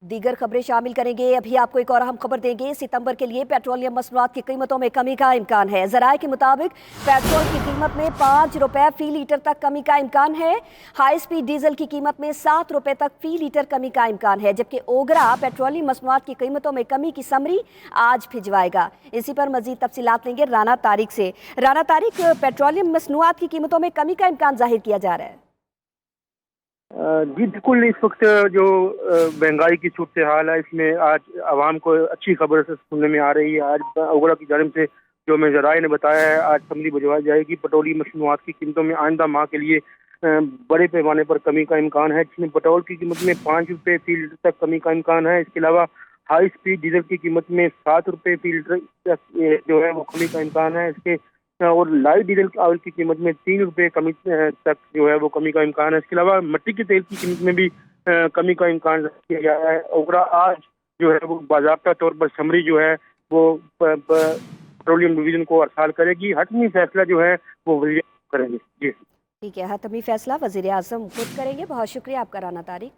दीगर खबरें शामिल करेंगे। अभी आपको एक और अहम खबर देंगे। सितंबर के लिए पेट्रोलियम मसनूआत की कीमतों में कमी का इम्कान है। जराये के मुताबिक पेट्रोल की कीमत में 5 रुपए फी लीटर तक कमी का इम्कान है। हाई स्पीड डीजल की कीमत में 7 रुपए तक फी लीटर कमी का इम्कान है, जबकि ओगरा पेट्रोलियम मसनूआत की कीमतों में कमी की समरी आज भिजवाएगा। इसी पर मजीद तफसीलात लेंगे राना तारिक से। राना तारिक, पेट्रोलियम मसनूआत की कीमतों में कमी का इम्कान जाहिर किया जा रहा है। जी बिल्कुल, इस वक्त जो महंगाई की सूरत हाल है, इसमें आज आवाम को अच्छी खबर से सुनने में आ रही है। आज ओगरा की जानिब से जो हमें ज़राए ने बताया है, आज समरी भिजवाई जाएगी। पेट्रोलियम मसनूआत की कीमतों में आइंदा माह के लिए बड़े पैमाने पर कमी का इम्कान है, जिसमें पेट्रोल की कीमत में 5 रुपये फी लीटर तक कमी का इम्कान है। इसके अलावा हाई स्पीड डीजल की कीमत में 7 रुपये फी लीटर तक जो है वो कमी का इम्कान है। इसके और लाइट डीजल ऑयल की कीमत में 3 रुपये कमी तक जो है वो कमी का इम्कान है। इसके अलावा मिट्टी के तेल की कीमत में भी कमी का इम्कान किया गया है। ओगरा आज जो है वो बाज़ाब्ता तौर पर समरी जो है वो पेट्रोलियम डिवीजन को अरसाल करेगी। हतमी फैसला जो है वो वज़ीर करेंगे। जी ठीक है, हतमी फैसला वज़ीर आज़म खुद करेंगे। बहुत शुक्रिया आपका राना तारिक।